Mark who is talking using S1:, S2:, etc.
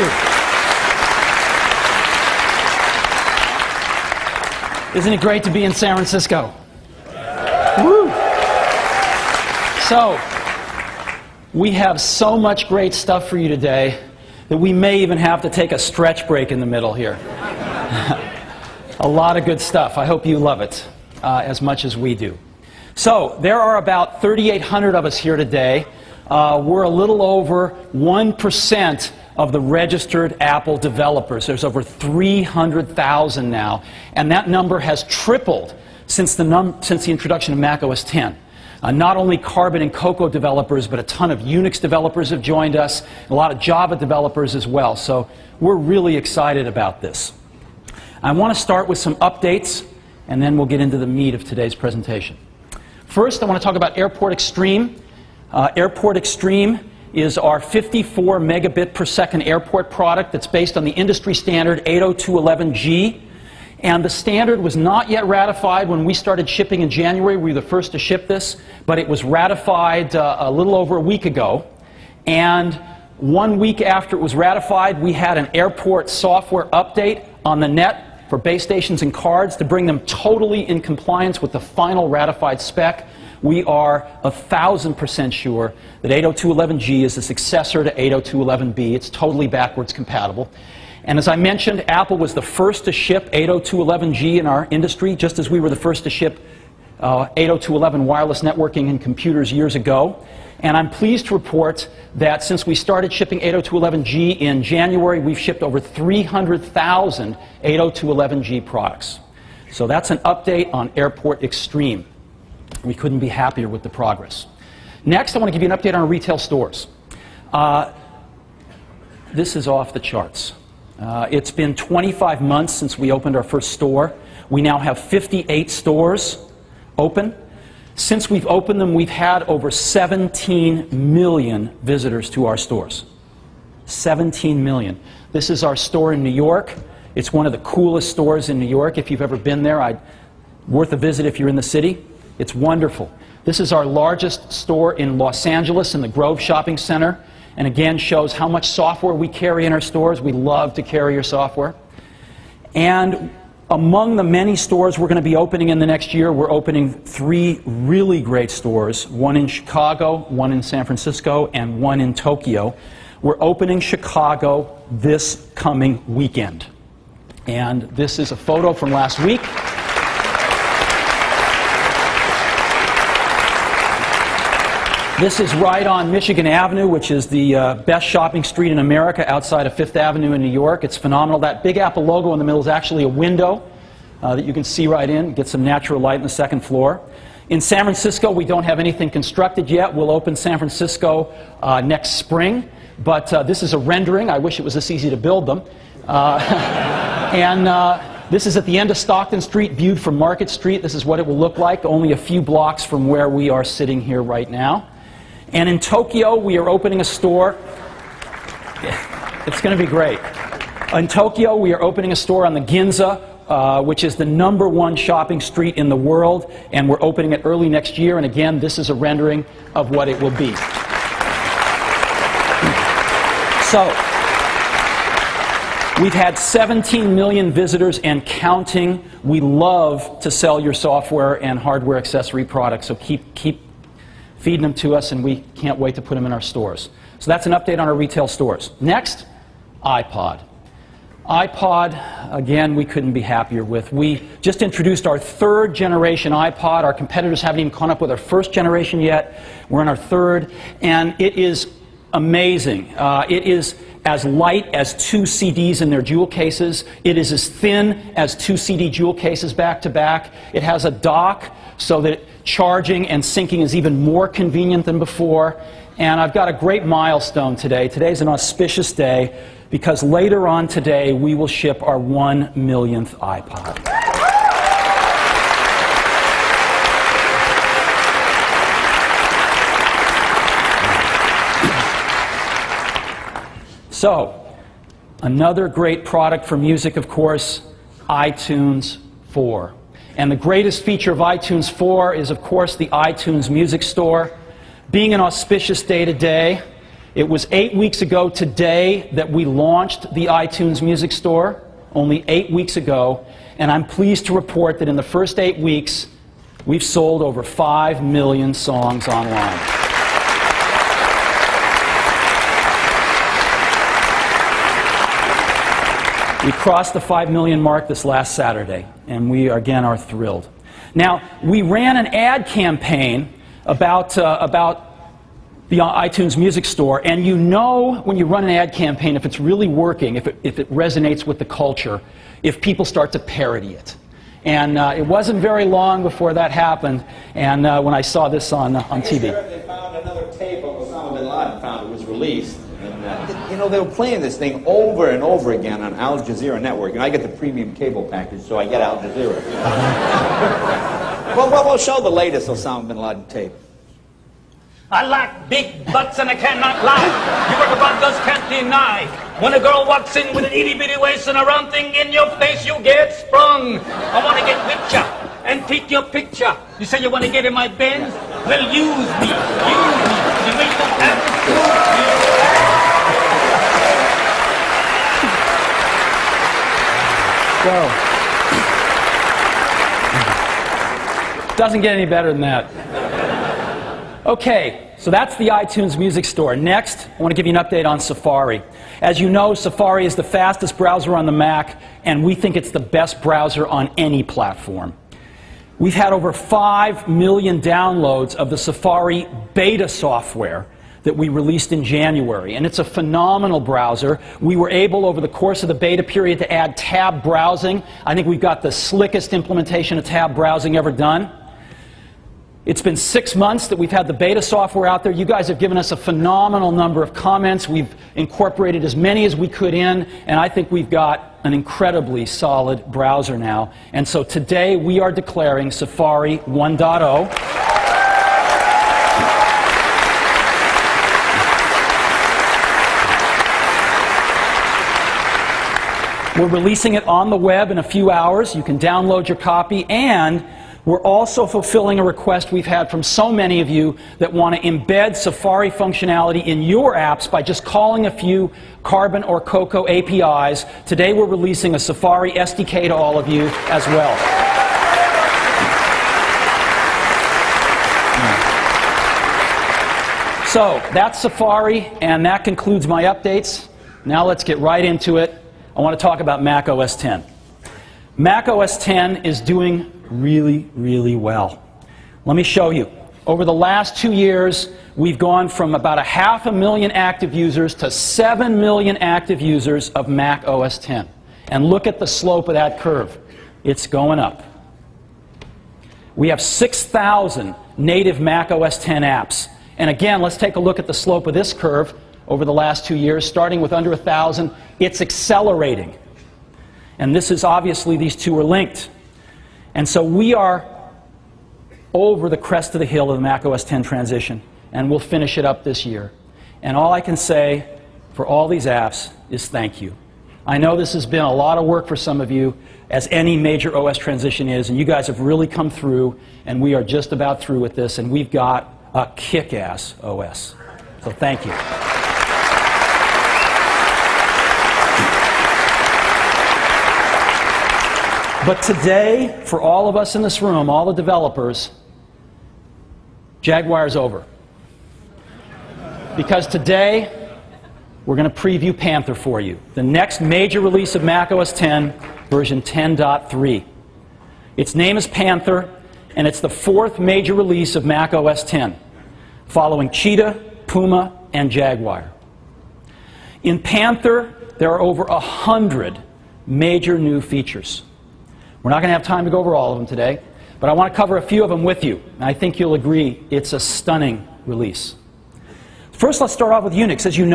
S1: you. Isn't it great to be in San Francisco? Woo! So, we have so much great stuff for you today that we may even have to take a stretch break in the middle here. A lot of good stuff. I hope you love it as much as we do. So, there are about 3,800 of us here today. We're a little over 1% of the registered Apple developers. There's over 300,000 now, and that number has tripled since the introduction of Mac OS X. Not only Carbon and Cocoa developers, but a ton of Unix developers have joined us, a lot of Java developers as well. So we're really excited about this. I want to start with some updates, and then we'll get into the meat of today's presentation. First, I want to talk about Airport Extreme. Airport Extreme is our 54 megabit per second airport product that's based on the industry standard 802.11g. And the standard was not yet ratified when we started shipping in January. We were the first to ship this, but it was ratified a little over a week ago. And 1 week after it was ratified, we had an airport software update on the net for base stations and cards to bring them totally in compliance with the final ratified spec. We are 1,000% sure that 802.11g is the successor to 802.11b. It's totally backwards compatible. And as I mentioned, Apple was the first to ship 802.11g in our industry, just as we were the first to ship 802.11 wireless networking in computers years ago. And I'm pleased to report that since we started shipping 802.11g in January, we've shipped over 300,000 802.11g products. So that's an update on Airport Extreme. We couldn't be happier with the progress. Next, I want to give you an update on our retail stores. This is off the charts. It's been 25 months since we opened our first store. We now have 58 stores open. Since we've opened them, we've had over 17 million visitors to our stores. 17 million. This is our store in New York. It's one of the coolest stores in New York. If you've ever been there, worth a visit if you're in the city. It's wonderful. This is our largest store in Los Angeles in the Grove Shopping Center, and again shows how much software we carry in our stores. We love to carry your software. And among the many stores we're going to be opening in the next year, we're opening 3 really great stores, one in Chicago, one in San Francisco, and one in Tokyo. We're opening Chicago this coming weekend. And this is a photo from last week. This is right on Michigan Avenue, which is the best shopping street in America outside of Fifth Avenue in New York. It's phenomenal. That Big Apple logo in the middle is actually a window that you can see right in, get some natural light on the second floor. In San Francisco, we don't have anything constructed yet. We'll open San Francisco next spring, but this is a rendering. I wish it was this easy to build them. This is at the end of Stockton Street, viewed from Market Street. This is what it will look like, only a few blocks from where we are sitting here right now. And in Tokyo, we are opening a store. It's going to be great. In Tokyo, we are opening a store on the Ginza, which is the #1 shopping street in the world, and we're opening it early next year. And again, this is a rendering of what it will be. So, we've had 17 million visitors and counting. We love to sell your software and hardware accessory products, so keep feeding them to us, and we can't wait to put them in our stores. So that's an update on our retail stores. Next, iPod. iPod, again, we couldn't be happier with. We just introduced our 3rd generation iPod. Our competitors haven't even caught up with our 1st generation yet. We're in our 3rd, and it is amazing. It is as light as 2 CDs in their jewel cases. It is as thin as 2 CD jewel cases back to back. It has a dock so that charging and syncing is even more convenient than before. And I've got a great milestone today. Today's an auspicious day because later on today we will ship our 1 millionth iPod. So, another great product for music, of course, iTunes 4. And the greatest feature of iTunes 4 is, of course, the iTunes Music Store. Being an auspicious day today, It was 8 weeks ago today that we launched the iTunes Music Store, only 8 weeks ago, and I'm pleased to report that in the first 8 weeks, we've sold over 5 million songs online. We crossed the 5 million mark this last Saturday, and we again are thrilled. Now, we ran an ad campaign about the iTunes Music Store, and you know when you run an ad campaign if it's really working, if it resonates with the culture, if people start to parody it. And it wasn't very long before that happened, and when I saw this on TV.
S2: They found another tape of Osama bin Laden found it was released. And, you know, they were playing this thing over and over again on Al Jazeera Network, and I get the premium cable package, so I get Al Jazeera. Well, we'll show the latest Osama bin Laden tape.
S3: I like big butts and I cannot lie. You work about those can't deny. When a girl walks in with an itty-bitty waist and a round thing in your face, you get sprung. I want to get with ya and take your picture. You say you want to get in my Benz? Well, use me. Use me. You may not have to prove me.
S1: So, doesn't get any better than that. Okay, so that's the iTunes Music Store. Next, I want to give you an update on Safari. As you know, Safari is the fastest browser on the Mac, and we think it's the best browser on any platform. We've had over 5 million downloads of the Safari beta software that we released in January, and it's a phenomenal browser. We were able, over the course of the beta period, to add tab browsing. I think we've got the slickest implementation of tab browsing ever done. It's been 6 months that we've had the beta software out there. You guys have given us a phenomenal number of comments. We've incorporated as many as we could in, and I think we've got an incredibly solid browser now. And so today we are declaring Safari 1.0. We're releasing it on the web in a few hours. You can download your copy, and we're also fulfilling a request we've had from so many of you that want to embed Safari functionality in your apps by just calling a few Carbon or Cocoa APIs. Today we're releasing a Safari SDK to all of you as well. So that's Safari, and that concludes my updates. Now let's get right into it. I want to talk about Mac OS X. Mac OS X is doing really, really well. Let me show you. Over the last 2 years, we've gone from about 500,000 active users to 7 million active users of Mac OS X. And look at the slope of that curve. It's going up. We have 6,000 native Mac OS X apps. And again, let's take a look at the slope of this curve over the last 2 years, starting with under 1,000. It's accelerating. And this is obviously, these two are linked. And so we are over the crest of the hill of the Mac OS X transition, and we'll finish it up this year. And all I can say for all these apps is thank you. I know this has been a lot of work for some of you, as any major OS transition is, and you guys have really come through, and we are just about through with this, and we've got a kick-ass OS. So thank you. But today, for all of us in this room, all the developers, Jaguar's over. Because today, we're going to preview Panther for you, the next major release of Mac OS X, version 10.3. Its name is Panther, and it's the 4th major release of Mac OS X, following Cheetah, Puma, and Jaguar. In Panther, there are over 100 major new features. We're not going to have time to go over all of them today, but I want to cover a few of them with you. And I think you'll agree it's a stunning release. First, let's start off with Unix. As you know,